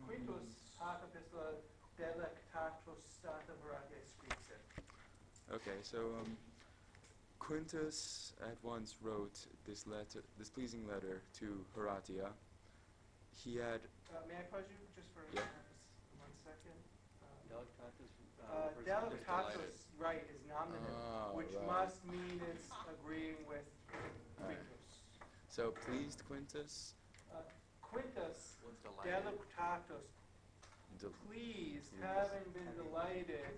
Quintus hac epistola delectatus stata Horatiae scripsit. Okay, so Quintus at once wrote this pleasing letter to Horatia. He had. May I pause you just for 1 second? Delectatus. Delectatus, right, is nominative, which right. must mean it's agreeing with Quintus. So pleased Quintus. Quintus What's delighted? delectatus, pleased, having been delighted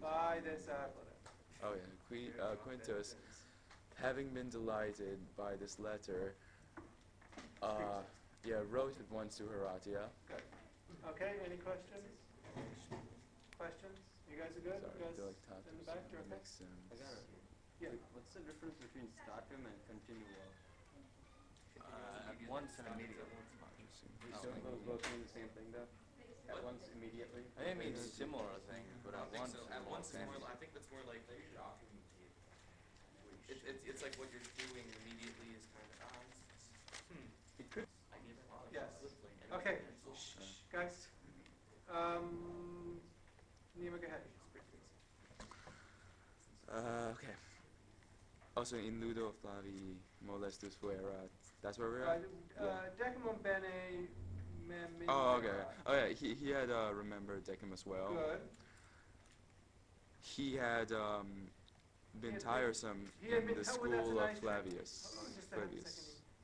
by this applicant. Oh yeah, Quintus, having been delighted by this letter, wrote at once to Horatia. Good. Okay, any questions? Questions? You guys are good? Sorry, You guys delectatus in the back, you're okay? makes sense. I got it. Yeah. What's the difference between statum and continuo? At once and immediately. Don't those both mean the same thing though? At once, immediately? I think it means similar things, but at once. At once is more. I think that's more like. It's like what you're doing immediately is kind of. It could. I gave it all. Yes. Okay. Guys. Nima, go ahead. Okay. Also in Ludo Flavi molestus fuerat. That's where we're at? Decimum bene mem. Oh, okay. Oh, yeah, he had remembered Decimus well. Good. He had been tiresome in the school of Flavius. Hold on just a second.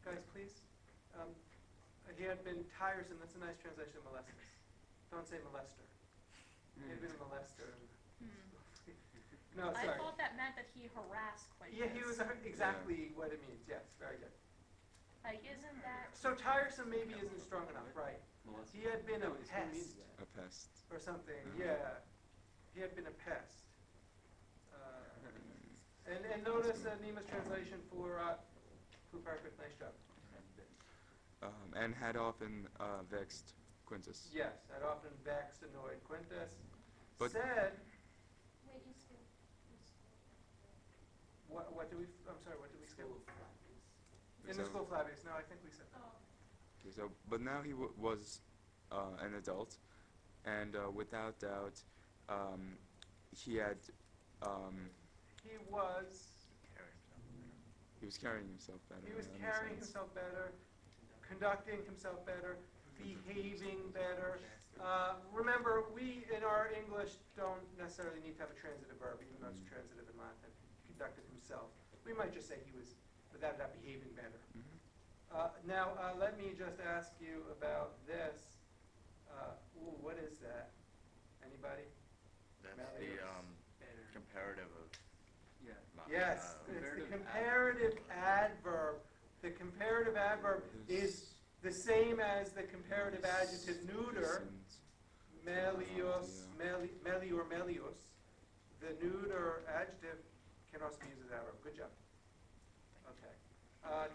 Guys, please. He had been tiresome. That's a nice translation of molestus. Don't say molester. He had been a molester. No, sorry. I thought that meant that he harassed Quintus. Yeah, he was exactly what it means. Yes, very good. Like, isn't that... So tiresome maybe isn't strong enough, right? Molestus. He had been a pest A pest. or something. Yeah, he had been a pest. And notice Nima's translation for perfect. Nice job. And had often vexed Quintus. Yes, that often vexed, annoyed Quintus. But Said, Wait, you skipped. what do we? I'm sorry. What did we skip? In So- the school of Flavius. No, I think we said. Oh. Okay, so, but now he was an adult, and without doubt, he had He was. he was carrying himself better. He was in a carrying sense. himself better, conducting himself better, behaving better. Remember, we in our English don't necessarily need to have a transitive verb, even though it's transitive in Latin. He conducted himself. We might just say he was, without that, behaving better. Now, let me just ask you about this. What is that? Anybody? That's Malleus. the comparative of. Yeah. Yes, it's the comparative adverb. The comparative adverb is the same as the comparative adjective neuter, melius, meli or melius. The neuter adjective can also be used as adverb. Good job. Okay.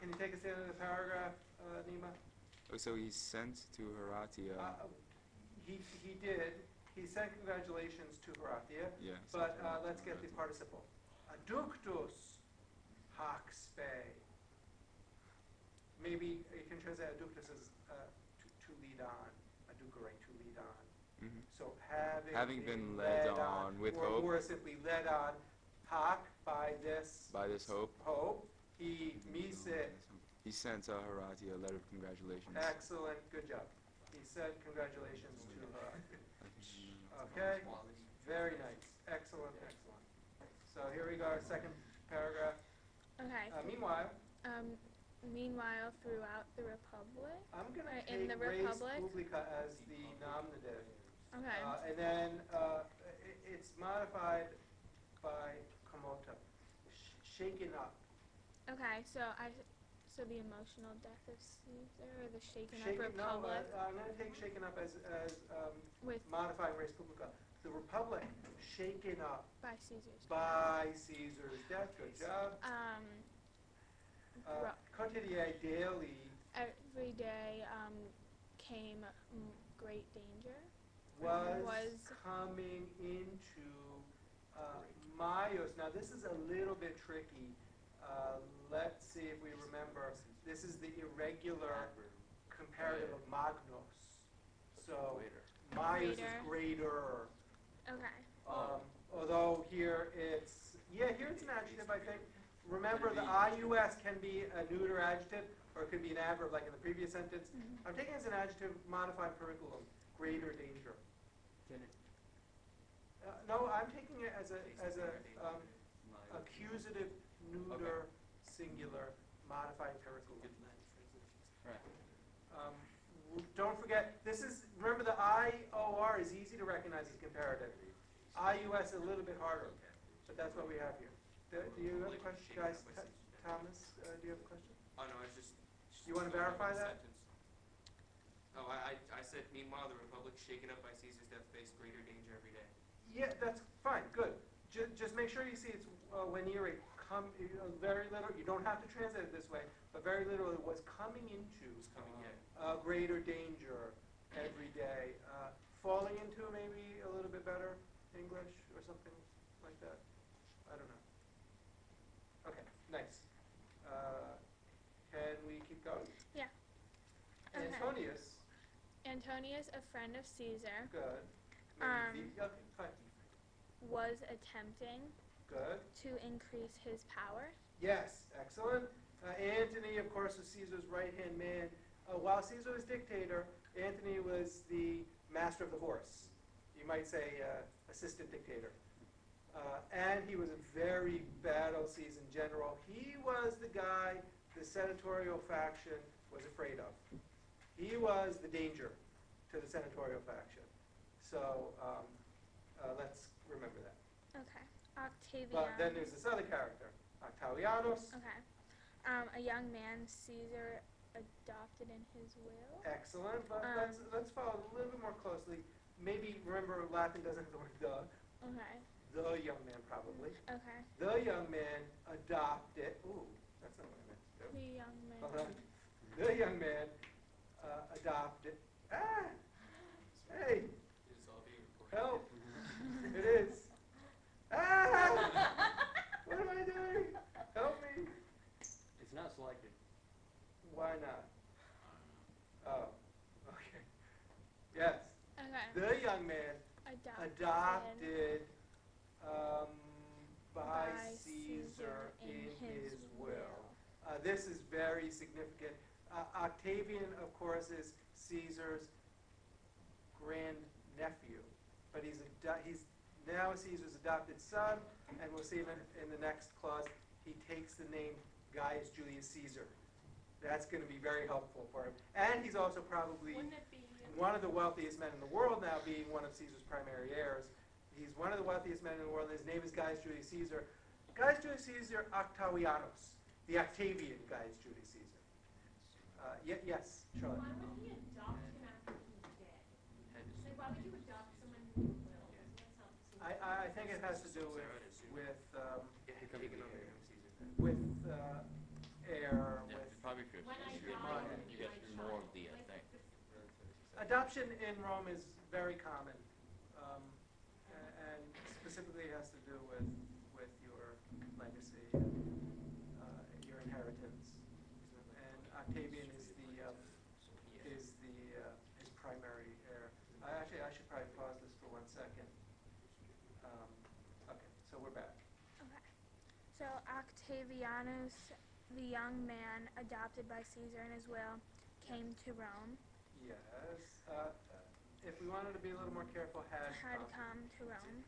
Can you take us to the end of the paragraph, Nima? Oh, so he sent to Horatia. He did. He sent congratulations to Horatia. Yeah. But let's get the participle. Adductus hac spe. Maybe you can translate adductus as to lead on. Adducere, to lead on. Mhm. So Having been led on with hope. Or simply led on. Hac, by this. By this hope. Hope. He misit. He sent Horatia a letter of congratulations. Excellent. Good job. He said congratulations to her. Okay. Very nice. Excellent. Excellent. So here we go. Our second paragraph. Okay. Meanwhile, Meanwhile, throughout the Republic. I'm going to in take the Republic? Respublica as the nominative. Okay. And then it's modified by commota, shaken up. Okay. So the emotional death of Caesar, or the shaken up Shaken, no, Republic I'm going to take shaken up as with modifying Respublica. The Republic shaken up by Caesar's. by Caesar's death. Good job. Quotidian daily Every day came great danger. was coming into Maios. Now this is a little bit tricky. Let's see if we remember. This is the irregular comparative of magnos. So Greater. Myers is Greater. greater. Okay. Although here it's, here it's an adjective, I think. Remember, the IUS can be a neuter adjective, or it could be an adverb, like in the previous sentence. Mhm. I'm taking it as an adjective, modified periculum, greater danger. Can it, No, I'm taking it as a accusative, neuter, singular, modified periculum. right. Don't forget, this is, remember the IOR is easy to recognize as comparative. IUS a little bit harder, but that's what we have here. Do you have a question, guys? Thomas, do you have a question? Oh, no, I was just. You wanna verify that? Sentence. Oh, I said, meanwhile, the Republic shaken up by Caesar's death faced greater danger every day. Yeah, that's fine, good. Just make sure you see it's when you're very little, you don't have to translate it this way, but very literally was coming into Who's coming yet? greater danger every day. Falling into maybe a little bit better English or something like that. I don't know. Okay, nice. Can we keep going? Yeah. Okay. Antonius, Antonius, a friend of Caesar, good. Um, Okay, fine. was attempting Good. to increase his power. Yes, excellent. Antony, of course, was Caesar's right-hand man. While Caesar was dictator, Antony was the master of the horse. You might say assistant dictator. And he was a very battle-seasoned general. He was the guy the senatorial faction was afraid of. He was the danger to the senatorial faction. So let's remember that. Okay. Octavian. But then there's this other character, Octavianus. Okay. A young man Caesar adopted in his will. Excellent, but Um, let's follow a little bit more closely. Maybe remember Latin doesn't have the word the. Okay. The young man probably. Okay. The young man adopted. Ooh, that's not what I meant to do. The young man. Hold on. The young man adopted. Ah, hey, It is all being recorded. help! It is. Ah! What am I doing? Help me! It's not selected. Why not? Oh, okay. Yes. Okay. The young man adopted by Caesar in his will. This is very significant. Octavian, of course, is Caesar's grandnephew, but he's now Caesar's adopted son, and we'll see in the next clause, he takes the name Gaius Julius Caesar. That's going to be very helpful for him. And he's also probably Wouldn't it be, one of the wealthiest men in the world now, being one of Caesar's primary heirs. He's one of the wealthiest men in the world. His name is Gaius Julius Caesar. Gaius Julius Caesar Octavianus, the Octavian Gaius Julius Caesar. Yes, Charlotte. why would he adopt him after he's dead? Like, why would you adopt someone who will? That sounds. I think it has to do with Taken on the name of Caesar. heir, Yeah, with probably if you're When I Caesar, die, you get more of the thing. adoption in Rome is very common, and specifically it has to do with your legacy, your inheritance. And Octavian is his primary heir. Actually, I should probably pause this for 1 second. Okay, so we're back. Okay. So Octavianus, the young man adopted by Caesar in his will, came to Rome. Yes. If we wanted to be a little more careful, had Come to Rome.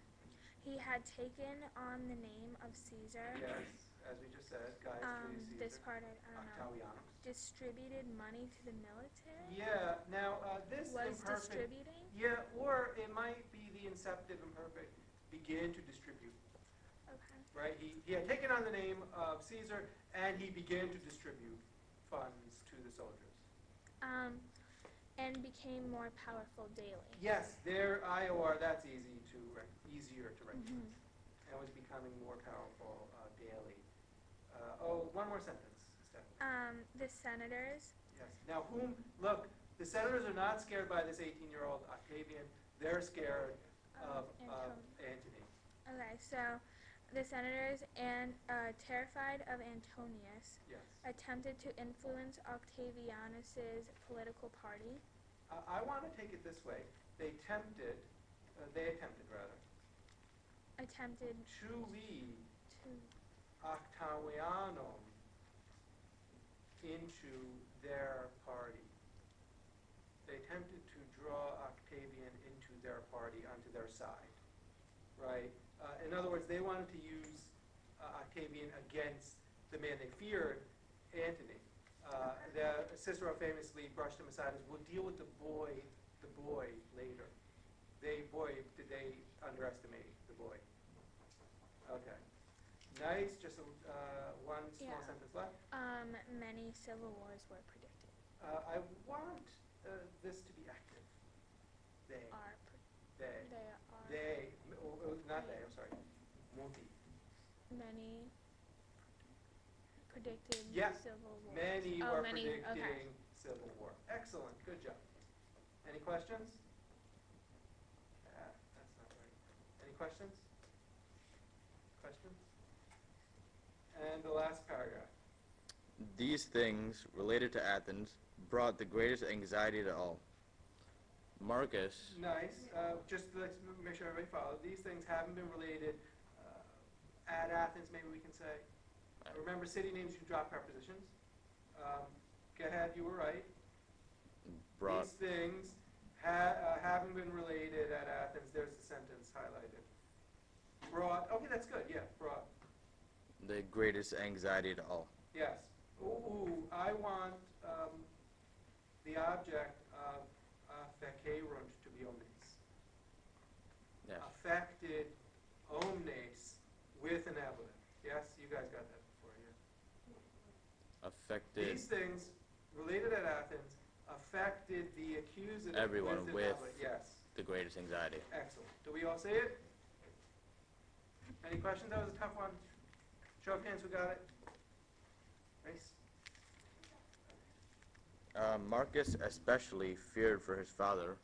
He had taken on the name of Caesar. Yes, as we just said, Gaius Julius Caesar. This part I don't know. Octavianus. Distributed money to the military. Yeah. Now this Was imperfect. distributing. Yeah, or it might be the inceptive imperfect. Began to distribute. Okay. Right. He had taken on the name of Caesar, and he began to distribute funds to the soldiers. And became more powerful daily. Yes, there IOR. That's easier to recognize. Mhm. And was becoming more powerful daily. One more sentence, Stephanie. The senators. Yes. Now, look, the senators are not scared by this 18-year-old Octavian. They're scared of Antony. Okay, so the senators, terrified of Antonius, Yes. attempted to influence Octavianus's political party. I want to take it this way. They attempted rather, attempted to lead to Octavianum into their party. They attempted to draw Octavian into their party, onto their side, right? In other words, they wanted to use Octavian against the man they feared, Antony. Cicero famously brushed him aside as, we'll deal with the boy later. Did they underestimate the boy? Okay. Nice, just one small Yeah. sentence left. Many civil wars were predicted. I want this to be active. They. Are They. they are They. Not they, I'm sorry. Multi. many predicted Yeah, civil wars. Many Oh, were many, predicting okay. civil war. Excellent, good job. Any questions? That's not right. Any questions? Questions? And the last paragraph. These things, related to Athens, brought the greatest anxiety to all. Marcus, Nice. Just let's make sure everybody follows. These things haven't been related at Athens, maybe we can say. Remember, city names, you drop prepositions. Go ahead, you were right. brought These things haven't been related at Athens. There's the sentence highlighted. Brought, okay, that's good, yeah, brought. the greatest anxiety to all. Yes. Ooh, I want the object of affecerunt to be omnes. Yes. Affected omnes with an element. Yes, you guys got that before, yeah. Affected These things related at Athens affected the accusative Everyone with an with- element. Yes. the greatest anxiety. Excellent. Do we all say it? Any questions? That was a tough one. Show of hands, who got it? Nice. Marcus especially feared for his father.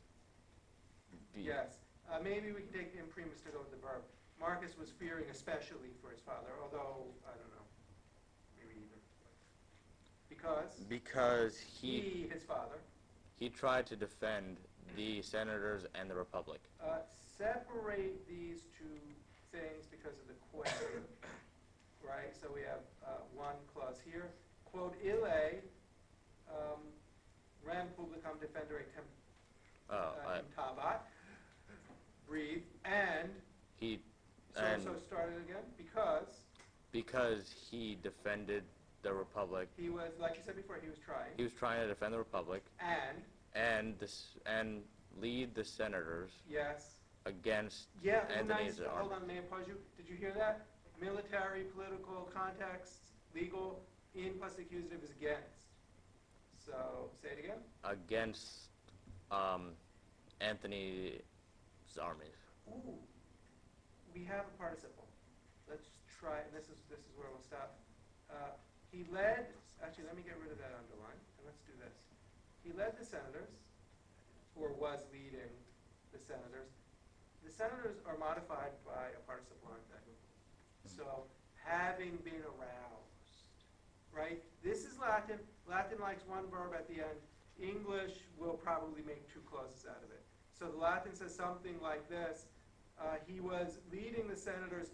Yes. Maybe we can take imprimis to go with the verb. Marcus was fearing especially for his father, although, I don't know, maybe either. Because His father, he tried to defend the senators and the republic. separate these two things because of the question, right? So we have one clause here. Quod ille rem publicam defendere temptabat. Breathe. And, He so start it again. because he defended the republic. He was, like you said before, he was trying. He was trying to defend the republic and lead the senators Yes. against Yeah, Antony's nice. Hold army. on, may I pause you? Did you hear that? Military, political, context, legal, in plus accusative is against. So, say it again. Against Antony's armies. Ooh, we have a participle. Let's try, and this is where we'll stop. He led, actually let me get rid of that underline, and let's do this. He led the senators, or was leading the senators. The senators are modified by a participle, aren't they? So, having been aroused, right? This is Latin. Latin likes one verb at the end. English will probably make two clauses out of it. So the Latin says something like this. He was leading the senators,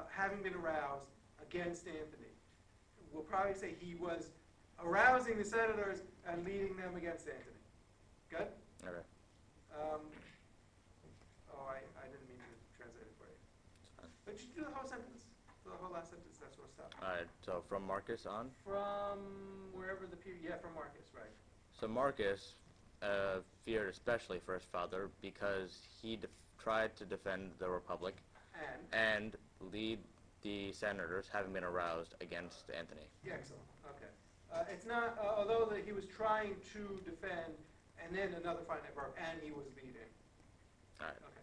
having been aroused, against Antony. We'll probably say he was arousing the senators and leading them against Antony. Good? Okay. I didn't mean to translate it for you. But you do the whole sentence. For the whole last sentence, that's where we'll stop. Alright, so from Marcus on? From wherever the period, yeah, from Marcus, right. So Marcus feared especially for his father because he tried to defend the republic and lead the senators, having been aroused, against Antony. Yeah, excellent, okay. It's not, although that he was trying to defend, and then another finite verb, and he was leading. Alright. Okay.